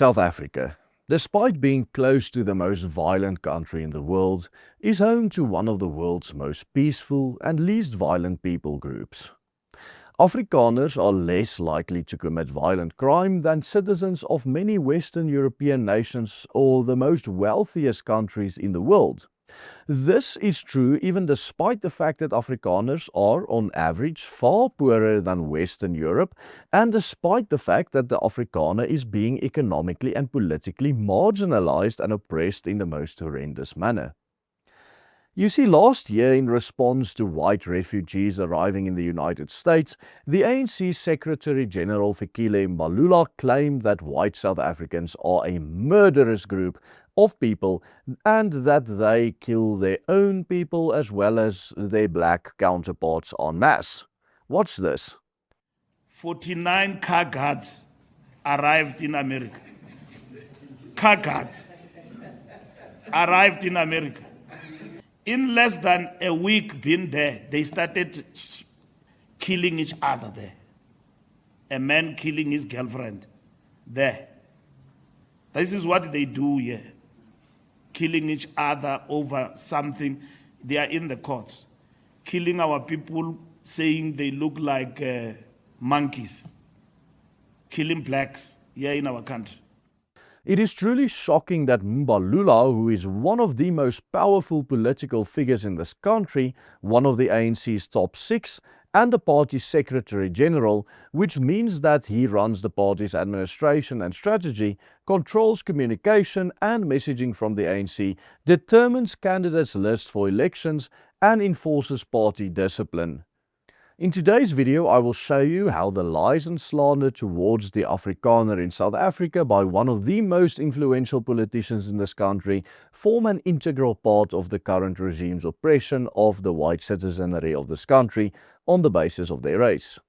South Africa, despite being close to the most violent country in the world, is home to one of the world's most peaceful and least violent people groups. Afrikaners are less likely to commit violent crime than citizens of many Western European nations or the most wealthiest countries in the world. This is true even despite the fact that Afrikaners are, on average, far poorer than Western Europe, and despite the fact that the Afrikaner is being economically and politically marginalized and oppressed in the most horrendous manner. You see, last year, in response to white refugees arriving in the United States, the ANC Secretary General Fikile Mbalula claimed that white South Africans are a murderous group of people and that they kill their own people as well as their black counterparts en masse. Watch this. 49 car guards arrived in America. Car guards arrived in America. In less than a week being there, they started killing each other there. A man killing his girlfriend there. This is what they do here. Killing each other over something. They are in the courts. Killing our people, saying they look like monkeys. Killing blacks here in our country. It is truly shocking that Mbalula, who is one of the most powerful political figures in this country, one of the ANC's top 6, and the party's Secretary General, which means that he runs the party's administration and strategy, controls communication and messaging from the ANC, determines candidates' lists for elections, and enforces party discipline. In today's video, I will show you how the lies and slander towards the Afrikaner in South Africa by one of the most influential politicians in this country form an integral part of the current regime's oppression of the white citizenry of this country on the basis of their race.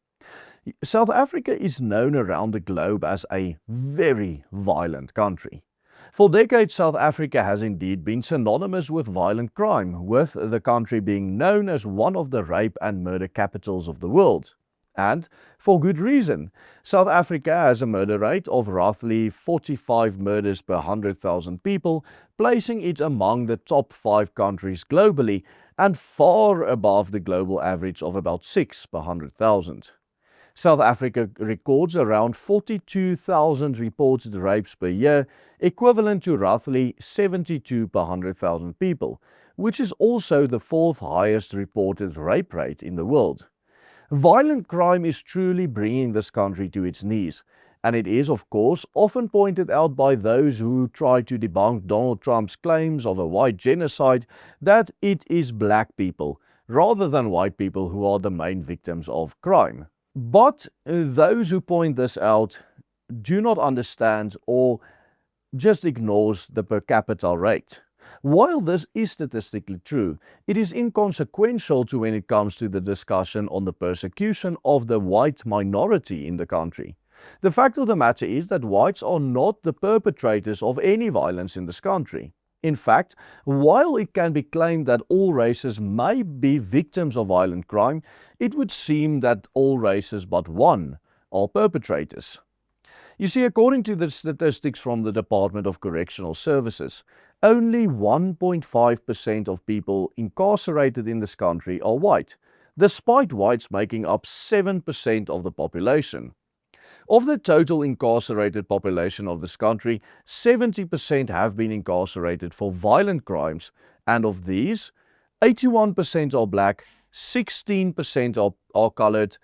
South Africa is known around the globe as a very violent country. For decades, South Africa has indeed been synonymous with violent crime, with the country being known as one of the rape and murder capitals of the world. And for good reason. South Africa has a murder rate of roughly 45 murders per 100,000 people, placing it among the top 5 countries globally and far above the global average of about 6 per 100,000. South Africa records around 42,000 reported rapes per year, equivalent to roughly 72 per 100,000 people, which is also the 4th highest reported rape rate in the world. Violent crime is truly bringing this country to its knees, and it is, of course, often pointed out by those who try to debunk Donald Trump's claims of a white genocide that it is black people, rather than white people, who are the main victims of crime. But those who point this out do not understand or just ignores the per capita rate. While this is statistically true, it is inconsequential to when it comes to the discussion on the persecution of the white minority in the country. The fact of the matter is that whites are not the perpetrators of any violence in this country. In fact, while it can be claimed that all races may be victims of violent crime, it would seem that all races but one are perpetrators. You see, according to the statistics from the Department of Correctional Services, only 1.5% of people incarcerated in this country are white, despite whites making up 7% of the population. Of the total incarcerated population of this country, 70% have been incarcerated for violent crimes, and of these, 81% are black, 16% are colored,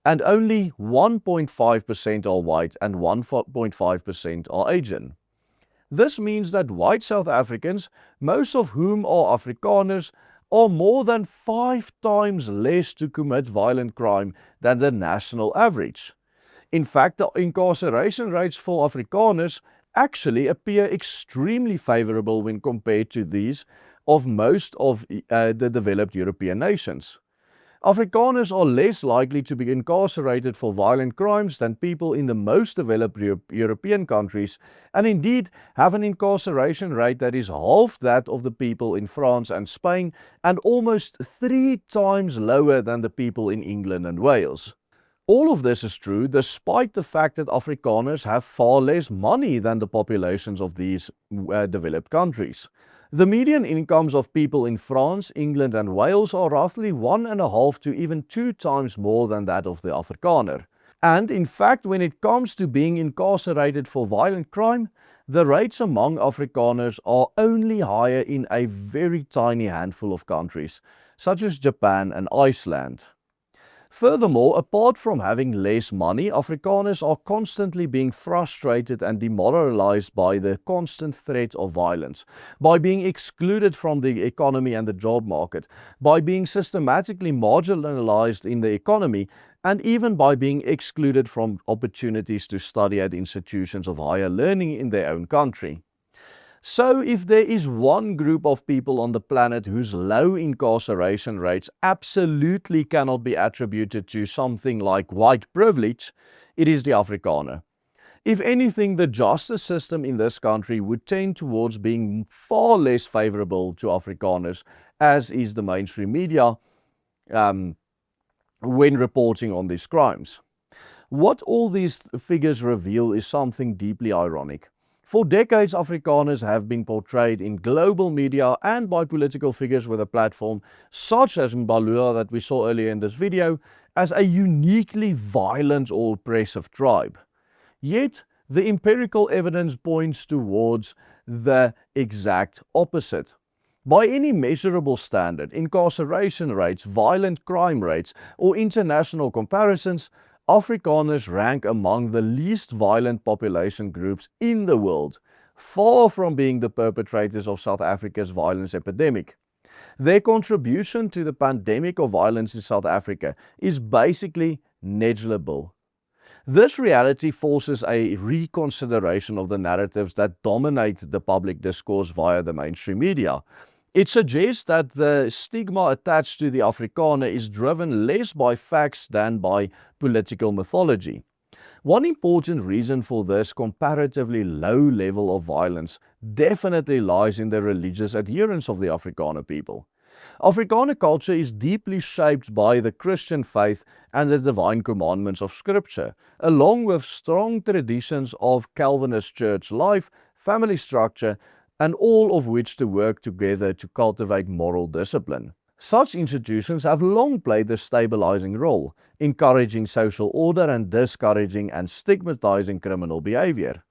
and only 1.5% are white and 1.5% are Asian. This means that white South Africans, most of whom are Afrikaners, are more than 5 times less to commit violent crime than the national average. In fact, the incarceration rates for Afrikaners actually appear extremely favorable when compared to these of most of the developed European nations. Afrikaners are less likely to be incarcerated for violent crimes than people in the most developed European countries, and indeed have an incarceration rate that is half that of the people in France and Spain, and almost 3 times lower than the people in England and Wales. All of this is true despite the fact that Afrikaners have far less money than the populations of these developed countries. The median incomes of people in France, England and Wales are roughly 1.5 to even 2 times more than that of the Afrikaner. And in fact, when it comes to being incarcerated for violent crime, the rates among Afrikaners are only higher in a very tiny handful of countries, such as Japan and Iceland. Furthermore, apart from having less money, Afrikaners are constantly being frustrated and demoralized by the constant threat of violence, by being excluded from the economy and the job market, by being systematically marginalized in the economy, and even by being excluded from opportunities to study at institutions of higher learning in their own country. So if there is one group of people on the planet whose low incarceration rates absolutely cannot be attributed to something like white privilege, it is the Afrikaner. If anything, the justice system in this country would tend towards being far less favorable to Afrikaners, as is the mainstream media when reporting on these crimes. What all these figures reveal is something deeply ironic. For decades, Afrikaners have been portrayed in global media and by political figures with a platform such as Mbalula that we saw earlier in this video as a uniquely violent or oppressive tribe. Yet, the empirical evidence points towards the exact opposite. By any measurable standard, incarceration rates, violent crime rates, or international comparisons, Afrikaners rank among the least violent population groups in the world, far from being the perpetrators of South Africa's violence epidemic. Their contribution to the pandemic of violence in South Africa is basically negligible. This reality forces a reconsideration of the narratives that dominate the public discourse via the mainstream media. It suggests that the stigma attached to the Afrikaner is driven less by facts than by political mythology. One important reason for this comparatively low level of violence definitely lies in the religious adherence of the Afrikaner people. Afrikaner culture is deeply shaped by the Christian faith and the divine commandments of Scripture, along with strong traditions of Calvinist church life, family structure, and all of which to work together to cultivate moral discipline. Such institutions have long played a stabilizing role, encouraging social order and discouraging and stigmatizing criminal behavior.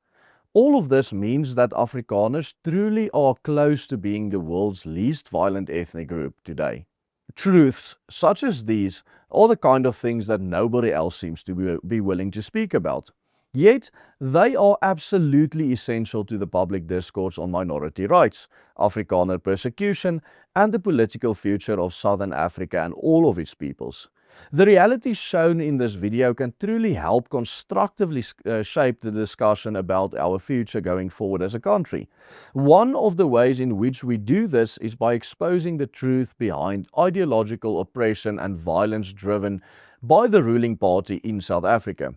All of this means that Afrikaners truly are close to being the world's least violent ethnic group today. Truths such as these are the kind of things that nobody else seems to be willing to speak about. Yet, they are absolutely essential to the public discourse on minority rights, Afrikaner persecution, and the political future of Southern Africa and all of its peoples. The realities shown in this video can truly help constructively shape the discussion about our future going forward as a country. One of the ways in which we do this is by exposing the truth behind ideological oppression and violence driven by the ruling party in South Africa.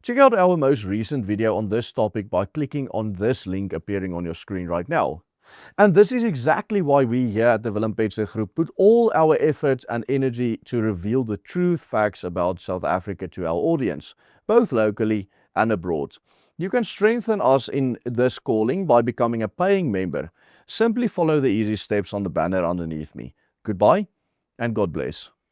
Check out our most recent video on this topic by clicking on this link appearing on your screen right now. And this is exactly why we here at the Willem Petseg Group put all our efforts and energy to reveal the truth facts about South Africa to our audience, both locally and abroad. You can strengthen us in this calling by becoming a paying member. Simply follow the easy steps on the banner underneath me. Goodbye and God bless.